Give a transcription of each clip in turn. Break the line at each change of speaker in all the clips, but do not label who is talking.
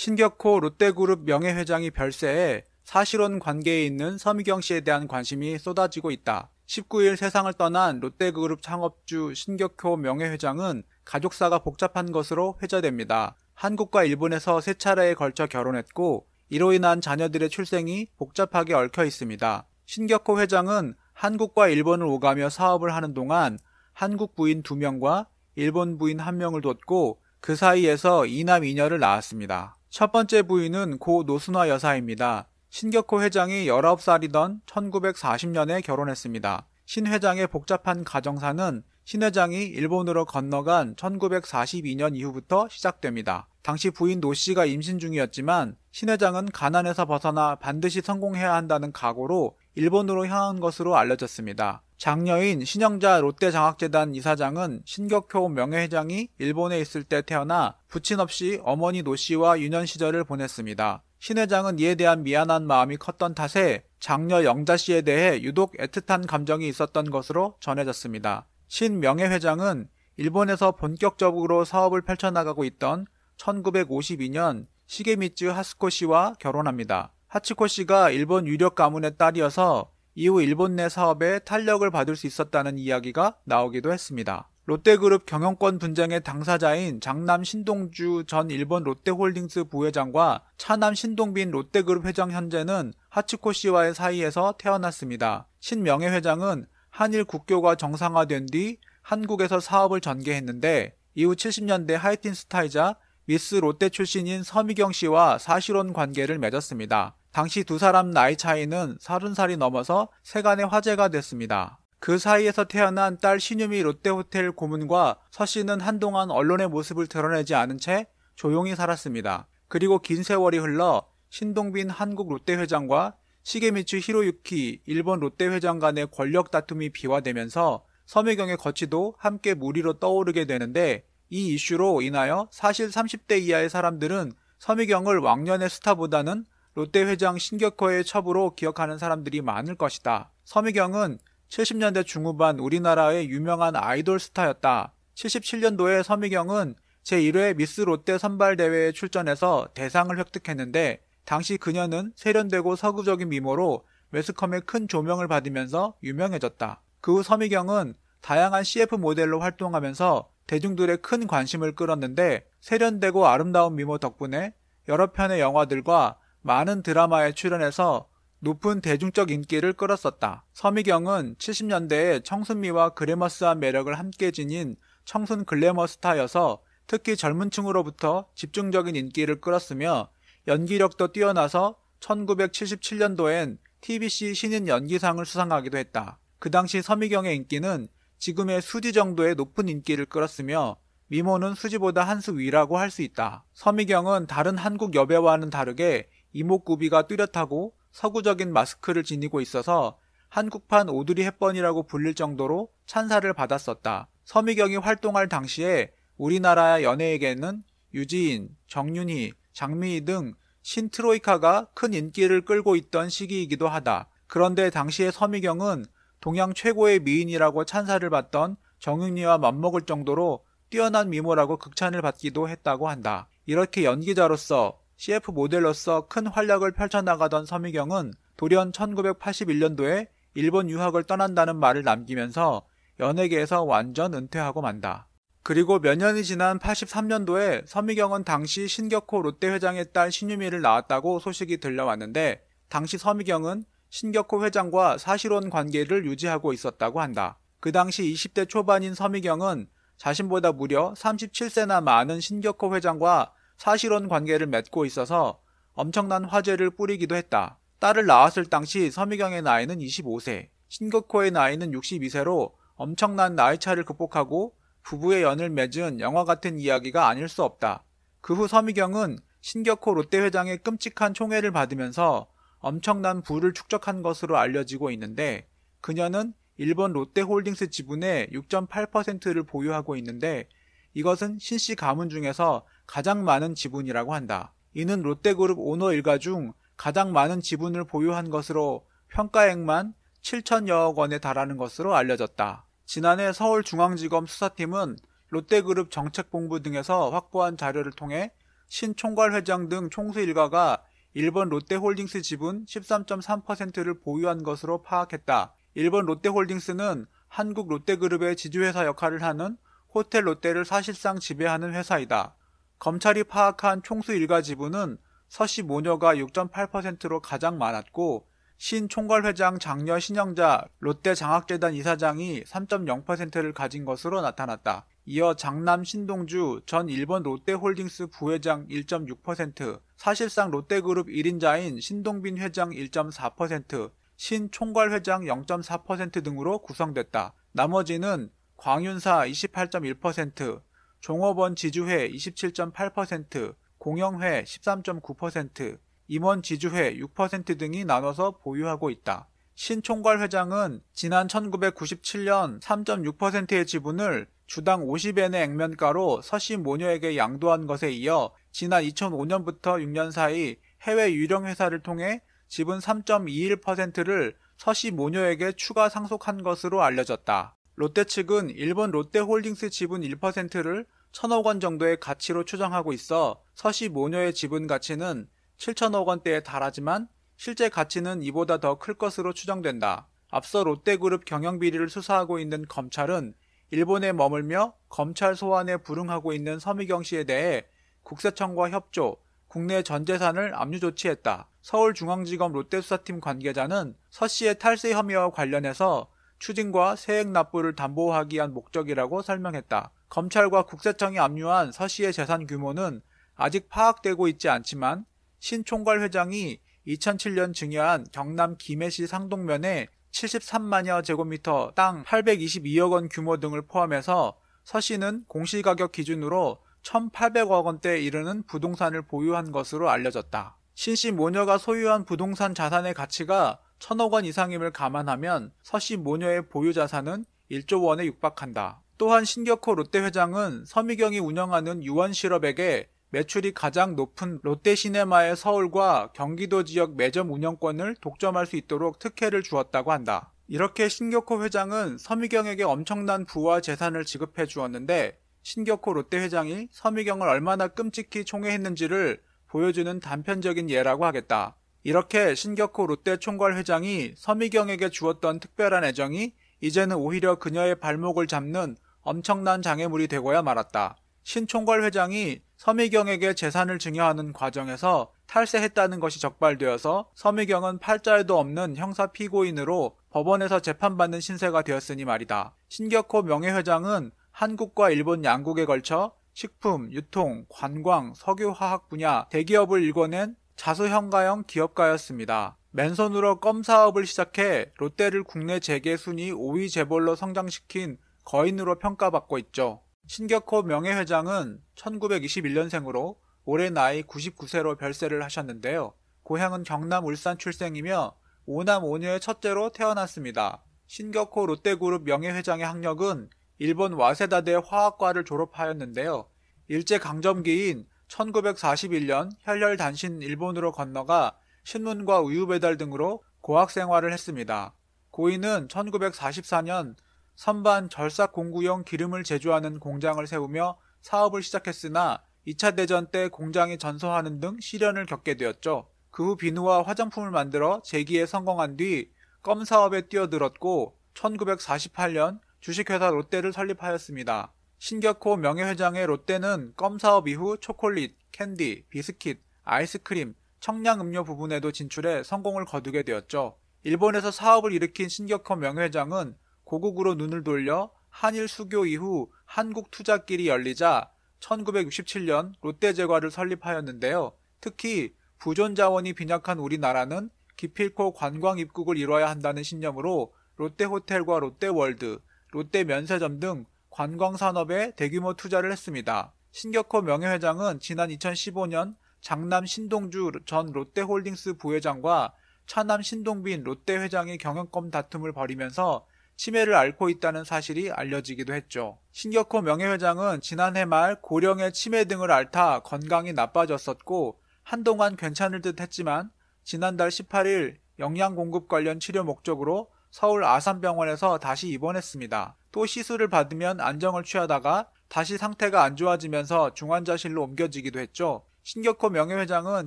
신격호 롯데그룹 명예회장이 별세해 사실혼 관계에 있는 서미경 씨에 대한 관심이 쏟아지고 있다. 19일 세상을 떠난 롯데그룹 창업주 신격호 명예회장은 가족사가 복잡한 것으로 회자됩니다. 한국과 일본에서 3차례에 걸쳐 결혼했고 이로 인한 자녀들의 출생이 복잡하게 얽혀 있습니다. 신격호 회장은 한국과 일본을 오가며 사업을 하는 동안 한국 부인 2명과 일본 부인 1명을 뒀고 그 사이에서 2남 2녀를 낳았습니다. 첫 번째 부인은 고 노순화 여사입니다. 신격호 회장이 19살이던 1940년에 결혼했습니다. 신 회장의 복잡한 가정사는 신 회장이 일본으로 건너간 1942년 이후부터 시작됩니다. 당시 부인 노 씨가 임신 중이었지만 신 회장은 가난에서 벗어나 반드시 성공해야 한다는 각오로 일본으로 향한 것으로 알려졌습니다. 장녀인 신영자 롯데장학재단 이사장은 신격호 명예회장이 일본에 있을 때 태어나 부친 없이 어머니 노 씨와 유년 시절을 보냈습니다. 신 회장은 이에 대한 미안한 마음이 컸던 탓에 장녀 영자 씨에 대해 유독 애틋한 감정이 있었던 것으로 전해졌습니다. 신 명예회장은 일본에서 본격적으로 사업을 펼쳐나가고 있던 1952년 시게미츠 하츠코 씨와 결혼합니다. 하츠코 씨가 일본 유력 가문의 딸이어서 이후 일본 내 사업에 탄력을 받을 수 있었다는 이야기가 나오기도 했습니다. 롯데그룹 경영권 분쟁의 당사자인 장남 신동주 전 일본 롯데홀딩스 부회장과 차남 신동빈 롯데그룹 회장 현재는 하츠코 씨와의 사이에서 태어났습니다. 신 명예회장은 한일 국교가 정상화된 뒤 한국에서 사업을 전개했는데 이후 70년대 하이틴 스타이자 미스 롯데 출신인 서미경 씨와 사실혼 관계를 맺었습니다. 당시 두 사람 나이 차이는 30살이 넘어서 세간의 화제가 됐습니다. 그 사이에서 태어난 딸 신유미 롯데호텔 고문과 서 씨는 한동안 언론의 모습을 드러내지 않은 채 조용히 살았습니다. 그리고 긴 세월이 흘러 신동빈 한국 롯데회장과 시게미츠 히로유키 일본 롯데회장 간의 권력 다툼이 비화되면서 서미경의 거취도 함께 무리로 떠오르게 되는데 이 이슈로 인하여 사실 30대 이하의 사람들은 서미경을 왕년의 스타보다는 롯데회장 신격호의 첩으로 기억하는 사람들이 많을 것이다. 서미경은 70년대 중후반 우리나라의 유명한 아이돌 스타였다. 77년도에 서미경은 제1회 미스 롯데 선발대회에 출전해서 대상을 획득했는데 당시 그녀는 세련되고 서구적인 미모로 매스컴의 큰 조명을 받으면서 유명해졌다. 그 후 서미경은 다양한 CF 모델로 활동하면서 대중들의 큰 관심을 끌었는데 세련되고 아름다운 미모 덕분에 여러 편의 영화들과 많은 드라마에 출연해서 높은 대중적 인기를 끌었었다. 서미경은 70년대에 청순미와 그래머스한 매력을 함께 지닌 청순 글래머 스타여서 특히 젊은 층으로부터 집중적인 인기를 끌었으며 연기력도 뛰어나서 1977년도엔 TBC 신인 연기상을 수상하기도 했다. 그 당시 서미경의 인기는 지금의 수지 정도의 높은 인기를 끌었으며 미모는 수지보다 한 수 위라고 할 수 있다. 서미경은 다른 한국 여배우와는 다르게 이목구비가 뚜렷하고 서구적인 마스크를 지니고 있어서 한국판 오드리 헵번이라고 불릴 정도로 찬사를 받았었다. 서미경이 활동할 당시에 우리나라 연예계에는 유지인, 정윤희, 장미희 등 신트로이카가 큰 인기를 끌고 있던 시기이기도 하다. 그런데 당시의 서미경은 동양 최고의 미인이라고 찬사를 받던 정윤희와 맞먹을 정도로 뛰어난 미모라고 극찬을 받기도 했다고 한다. 이렇게 연기자로서 CF 모델로서 큰 활약을 펼쳐나가던 서미경은 돌연 1981년도에 일본 유학을 떠난다는 말을 남기면서 연예계에서 완전 은퇴하고 만다. 그리고 몇 년이 지난 83년도에 서미경은 당시 신격호 롯데회장의 딸 신유미를 낳았다고 소식이 들려왔는데 당시 서미경은 신격호 회장과 사실혼 관계를 유지하고 있었다고 한다. 그 당시 20대 초반인 서미경은 자신보다 무려 37세나 많은 신격호 회장과 사실혼 관계를 맺고 있어서 엄청난 화제를 뿌리기도 했다. 딸을 낳았을 당시 서미경의 나이는 25세, 신격호의 나이는 62세로 엄청난 나이차를 극복하고 부부의 연을 맺은 영화 같은 이야기가 아닐 수 없다. 그 후 서미경은 신격호 롯데회장의 끔찍한 총애를 받으면서 엄청난 부를 축적한 것으로 알려지고 있는데 그녀는 일본 롯데홀딩스 지분의 6.8%를 보유하고 있는데 이것은 신씨 가문 중에서 가장 많은 지분이라고 한다. 이는 롯데그룹 오너 일가 중 가장 많은 지분을 보유한 것으로 평가액만 7천여억 원에 달하는 것으로 알려졌다. 지난해 서울중앙지검 수사팀은 롯데그룹 정책본부 등에서 확보한 자료를 통해 신 총괄회장 등 총수 일가가 일본 롯데홀딩스 지분 13.3%를 보유한 것으로 파악했다. 일본 롯데홀딩스는 한국 롯데그룹의 지주회사 역할을 하는 호텔 롯데를 사실상 지배하는 회사이다. 검찰이 파악한 총수 일가 지분은 서씨 모녀가 6.8%로 가장 많았고 신 총괄회장 장녀 신영자 롯데 장학재단 이사장이 3.0%를 가진 것으로 나타났다. 이어 장남 신동주 전 일본 롯데홀딩스 부회장 1.6%, 사실상 롯데그룹 1인자인 신동빈 회장 1.4%, 신 총괄회장 0.4% 등으로 구성됐다. 나머지는 광윤사 28.1%, 종업원 지주회 27.8%, 공영회 13.9%, 임원 지주회 6% 등이 나눠서 보유하고 있다. 신 총괄회장은 지난 1997년 3.6%의 지분을 주당 50엔의 액면가로 서씨 모녀에게 양도한 것에 이어 지난 2005년부터 6년 사이 해외 유령 회사를 통해 지분 3.21%를 서씨 모녀에게 추가 상속한 것으로 알려졌다. 롯데 측은 일본 롯데홀딩스 지분 1%를 1,000억 원 정도의 가치로 추정하고 있어 서씨 모녀의 지분 가치는 7천억 원대에 달하지만 실제 가치는 이보다 더 클 것으로 추정된다. 앞서 롯데그룹 경영비리를 수사하고 있는 검찰은 일본에 머물며 검찰 소환에 불응하고 있는 서미경 씨에 대해 국세청과 협조, 국내 전 재산을 압류 조치했다. 서울중앙지검 롯데수사팀 관계자는 서 씨의 탈세 혐의와 관련해서 추징과 세액 납부를 담보하기 위한 목적이라고 설명했다. 검찰과 국세청이 압류한 서 씨의 재산 규모는 아직 파악되고 있지 않지만 신 총괄회장이 2007년 증여한 경남 김해시 상동면에 73만여 제곱미터 땅 822억 원 규모 등을 포함해서 서 씨는 공시가격 기준으로 1,800억 원대에 이르는 부동산을 보유한 것으로 알려졌다. 신 씨 모녀가 소유한 부동산 자산의 가치가 1,000억 원 이상임을 감안하면 서 씨 모녀의 보유 자산은 1조 원에 육박한다. 또한 신격호 롯데 회장은 서미경이 운영하는 유원실업에게 매출이 가장 높은 롯데시네마의 서울과 경기도 지역 매점 운영권을 독점할 수 있도록 특혜를 주었다고 한다. 이렇게 신격호 회장은 서미경에게 엄청난 부와 재산을 지급해 주었는데 신격호 롯데 회장이 서미경을 얼마나 끔찍히 총애했는지를 보여주는 단편적인 예라고 하겠다. 이렇게 신격호 롯데 총괄 회장이 서미경에게 주었던 특별한 애정이 이제는 오히려 그녀의 발목을 잡는 엄청난 장애물이 되고야 말았다. 신 총괄 회장이 서미경에게 재산을 증여하는 과정에서 탈세했다는 것이 적발되어서 서미경은 팔자에도 없는 형사 피고인으로 법원에서 재판받는 신세가 되었으니 말이다. 신격호 명예회장은 한국과 일본 양국에 걸쳐 식품, 유통, 관광, 석유화학 분야 대기업을 일궈낸 자수형가형 기업가였습니다. 맨손으로 껌 사업을 시작해 롯데를 국내 재계 순위 5위 재벌로 성장시킨 거인으로 평가받고 있죠. 신격호 명예회장은 1921년생으로 올해 나이 99세로 별세를 하셨는데요. 고향은 경남 울산 출생이며 5남 5녀의 첫째로 태어났습니다. 신격호 롯데그룹 명예회장의 학력은 일본 와세다대 화학과를 졸업하였는데요. 일제강점기인 1941년 혈혈단신 일본으로 건너가 신문과 우유 배달 등으로 고학 생활을 했습니다. 고인은 1944년 선반 절삭공구용 기름을 제조하는 공장을 세우며 사업을 시작했으나 2차 대전 때 공장이 전소하는 등 시련을 겪게 되었죠. 그 후 비누와 화장품을 만들어 재기에 성공한 뒤 껌 사업에 뛰어들었고 1948년 주식회사 롯데를 설립하였습니다. 신격호 명예회장의 롯데는 껌 사업 이후 초콜릿, 캔디, 비스킷, 아이스크림, 청량음료 부분에도 진출해 성공을 거두게 되었죠. 일본에서 사업을 일으킨 신격호 명예회장은 고국으로 눈을 돌려 한일 수교 이후 한국투자길이 열리자 1967년 롯데제과를 설립하였는데요. 특히 부존자원이 빈약한 우리나라는 기필코 관광 입국을 이뤄야 한다는 신념으로 롯데호텔과 롯데월드, 롯데면세점 등 관광산업에 대규모 투자를 했습니다. 신격호 명예회장은 지난 2015년 장남 신동주 전 롯데홀딩스 부회장과 차남 신동빈 롯데 회장이 경영권 다툼을 벌이면서 치매를 앓고 있다는 사실이 알려지기도 했죠. 신격호 명예회장은 지난해 말 고령의 치매 등을 앓다 건강이 나빠졌었고 한동안 괜찮을 듯 했지만 지난달 18일 영양 공급 관련 치료 목적으로 서울 아산병원에서 다시 입원했습니다. 또 시술을 받으면 안정을 취하다가 다시 상태가 안 좋아지면서 중환자실로 옮겨지기도 했죠. 신격호 명예회장은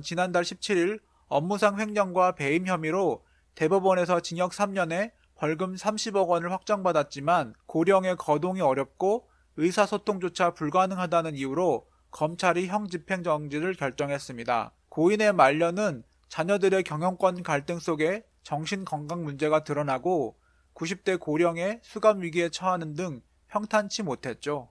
지난달 17일 업무상 횡령과 배임 혐의로 대법원에서 징역 3년에 벌금 30억 원을 확정받았지만 고령의 거동이 어렵고 의사소통조차 불가능하다는 이유로 검찰이 형집행정지를 결정했습니다. 고인의 말년은 자녀들의 경영권 갈등 속에 정신건강 문제가 드러나고 90대 고령의 수감 위기에 처하는 등 평탄치 못했죠.